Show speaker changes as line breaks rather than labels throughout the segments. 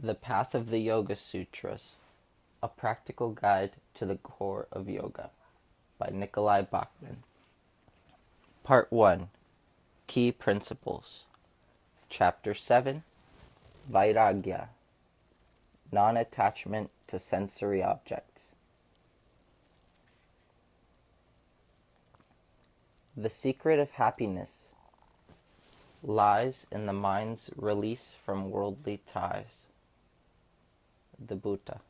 The Path of the Yoga Sutras, A Practical Guide to the Core of Yoga by Nikolai Bachman. Part 1. Key Principles. Chapter 7. Vairagya, Non-Attachment to Sensory Objects. The secret of happiness lies in the mind's release from worldly ties. The Buddha.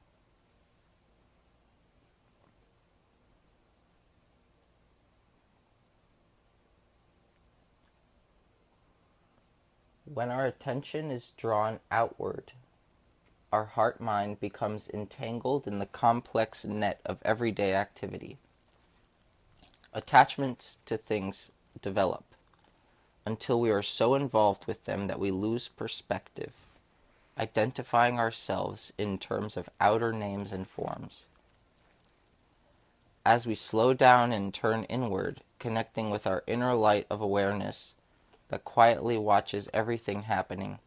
When our attention is drawn outward, our heart-mind becomes entangled in the complex net of everyday activity. Attachments to things develop until we are so involved with them that we lose perspective, identifying ourselves in terms of outer names and forms. As we slow down and turn inward, connecting with our inner light of awareness that quietly watches everything happening,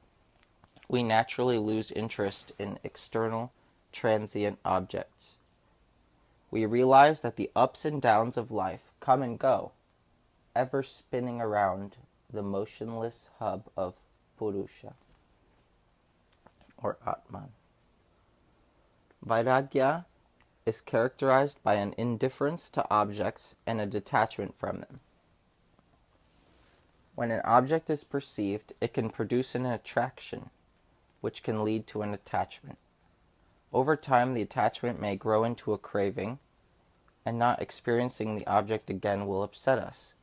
we naturally lose interest in external, transient objects. We realize that the ups and downs of life come and go, ever spinning around the motionless hub of Purusha, or Atman. Vairagya is characterized by an indifference to objects and a detachment from them. When an object is perceived, it can produce an attraction, which can lead to an attachment. Over time, the attachment may grow into a craving, and not experiencing the object again will upset us.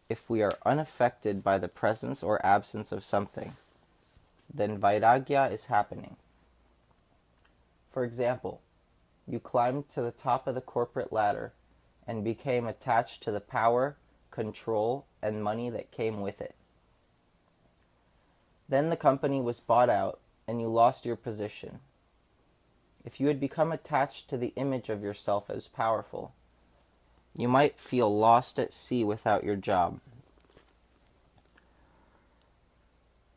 If we are unaffected by the presence or absence of something, then Vairagya is happening. For example, you climbed to the top of the corporate ladder and became attached to the power, control, and money that came with it. Then the company was bought out and you lost your position. If you had become attached to the image of yourself as powerful, you might feel lost at sea without your job.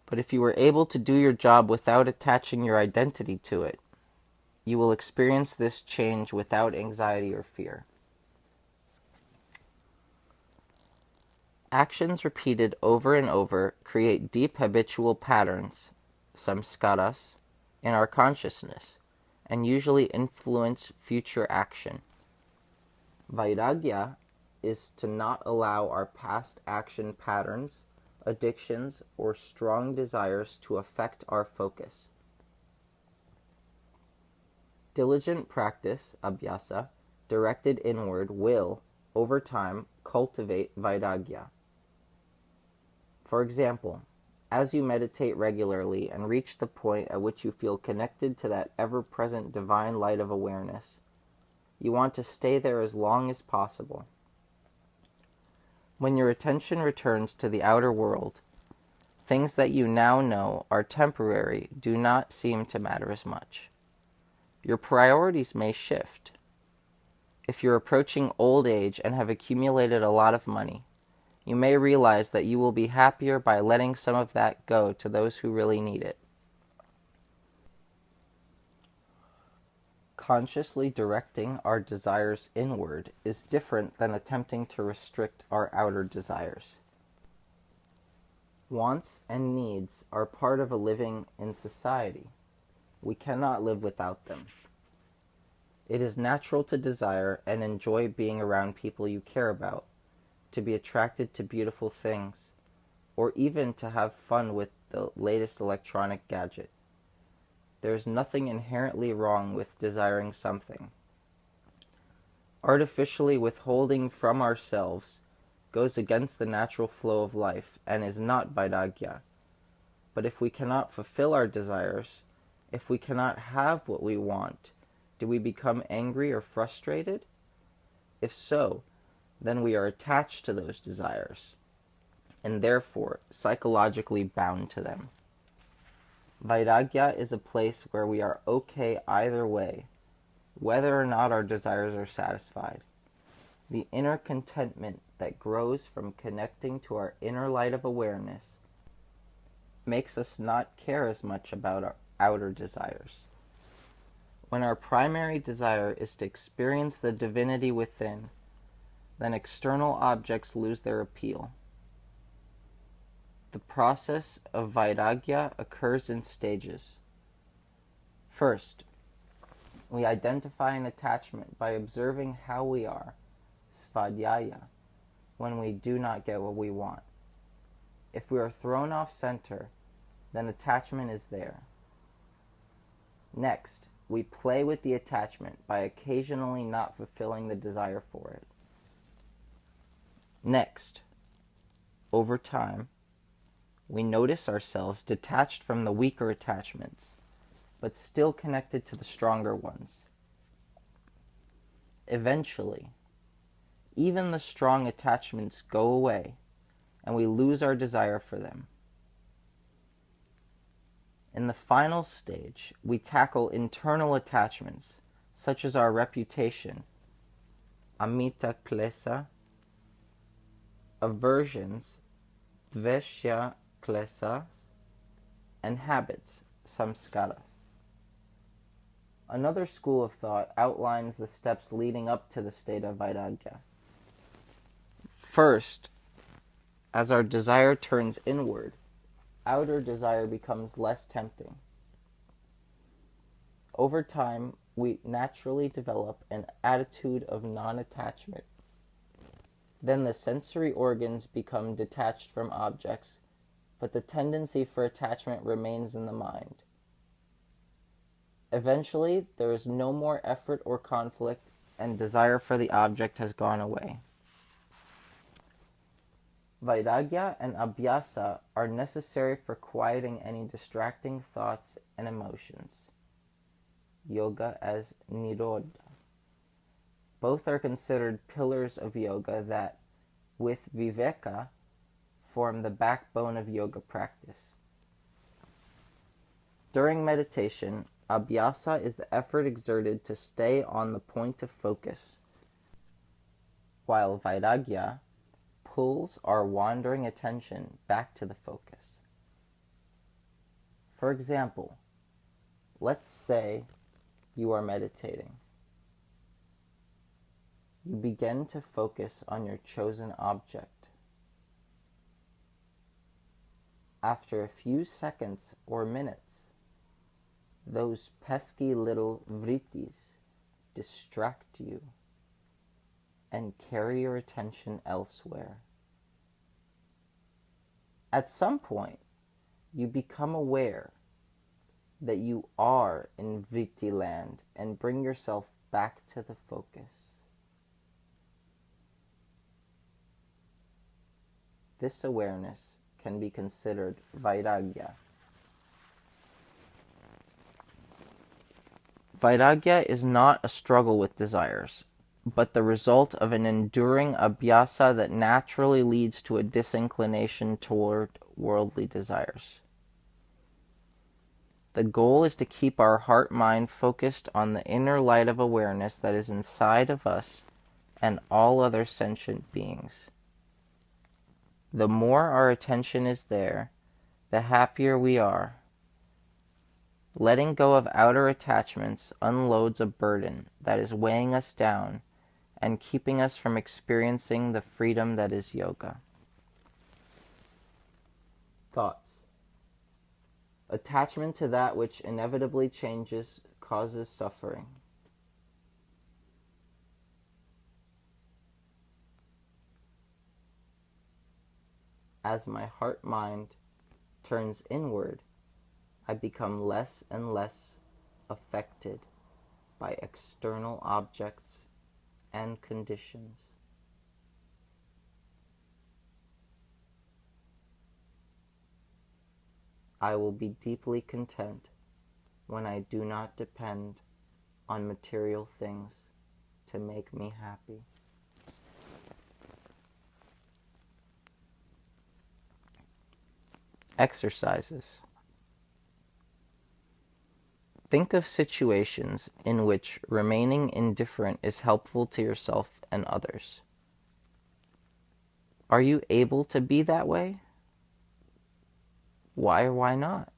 But if you were able to do your job without attaching your identity to it, you will experience this change without anxiety or fear. Actions repeated over and over create deep habitual patterns, samskaras, in our consciousness, and usually influence future action. Vairagya is to not allow our past action patterns, addictions, or strong desires to affect our focus. Diligent practice, abhyasa, directed inward will, over time, cultivate Vairagya. For example, as you meditate regularly and reach the point at which you feel connected to that ever-present divine light of awareness, you want to stay there as long as possible. When your attention returns to the outer world, things that you now know are temporary do not seem to matter as much. Your priorities may shift. If you're approaching old age and have accumulated a lot of money, you may realize that you will be happier by letting some of that go to those who really need it. Consciously directing our desires inward is different than attempting to restrict our outer desires. Wants and needs are part of a living in society. We cannot live without them. It is natural to desire and enjoy being around people you care about, to be attracted to beautiful things, or even to have fun with the latest electronic gadget. There is nothing inherently wrong with desiring something. Artificially withholding from ourselves goes against the natural flow of life and is not Vairagya. But if we cannot fulfill our desires, if we cannot have what we want, do we become angry or frustrated? If so, then we are attached to those desires, and therefore psychologically bound to them. Vairagya is a place where we are okay either way, whether or not our desires are satisfied. The inner contentment that grows from connecting to our inner light of awareness makes us not care as much about our outer desires. When our primary desire is to experience the divinity within, then external objects lose their appeal. The process of Vairagya occurs in stages. First, we identify an attachment by observing how we are, svadhyaya, when we do not get what we want. If we are thrown off center, then attachment is there. Next, we play with the attachment by occasionally not fulfilling the desire for it. Next, over time, we notice ourselves detached from the weaker attachments, but still connected to the stronger ones. Eventually, even the strong attachments go away, and we lose our desire for them. In the final stage, we tackle internal attachments, such as our reputation, amita klesa, aversions, dveshya klesa, and habits, samskara. Another school of thought outlines the steps leading up to the state of Vairagya. First, as our desire turns inward, outer desire becomes less tempting. Over time, we naturally develop an attitude of non-attachment. Then the sensory organs become detached from objects, but the tendency for attachment remains in the mind. Eventually, there is no more effort or conflict, and desire for the object has gone away. Vairagya and abhyasa are necessary for quieting any distracting thoughts and emotions. Yoga as nirodha. Both are considered pillars of yoga that, with viveka, form the backbone of yoga practice. During meditation, abhyasa is the effort exerted to stay on the point of focus, while vairagya pulls our wandering attention back to the focus. For example, let's say you are meditating. You begin to focus on your chosen object. After a few seconds or minutes, those pesky little vrittis distract you and carry your attention elsewhere. At some point, you become aware that you are in vritti land and bring yourself back to the focus. This awareness can be considered vairagya. Vairagya is not a struggle with desires, but the result of an enduring abhyasa that naturally leads to a disinclination toward worldly desires. The goal is to keep our heart-mind focused on the inner light of awareness that is inside of us and all other sentient beings. The more our attention is there, the happier we are. Letting go of outer attachments unloads a burden that is weighing us down and keeping us from experiencing the freedom that is yoga. Thoughts. Attachment to that which inevitably changes causes suffering. As my heart-mind turns inward, I become less and less affected by external objects and conditions. I will be deeply content when I do not depend on material things to make me happy. Exercises. Think of situations in which remaining indifferent is helpful to yourself and others. Are you able to be that way? Why or why not?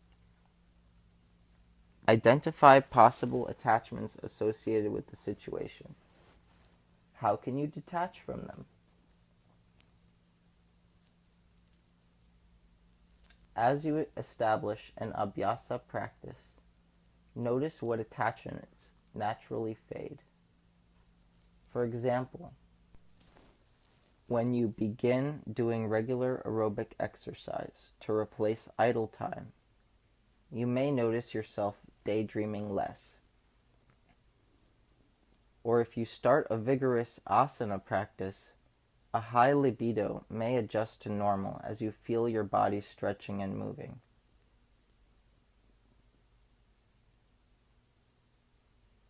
Identify possible attachments associated with the situation. How can you detach from them? As you establish an abhyasa practice, notice what attachments naturally fade. For example, when you begin doing regular aerobic exercise to replace idle time, you may notice yourself daydreaming less. Or if you start a vigorous asana practice, a high libido may adjust to normal as you feel your body stretching and moving.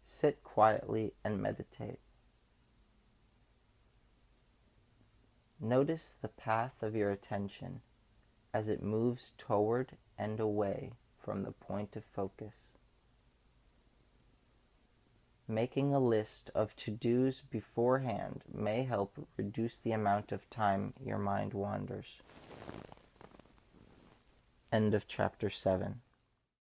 Sit quietly and meditate. Notice the path of your attention as it moves toward and away from the point of focus. Making a list of to-dos beforehand may help reduce the amount of time your mind wanders. End of chapter 7.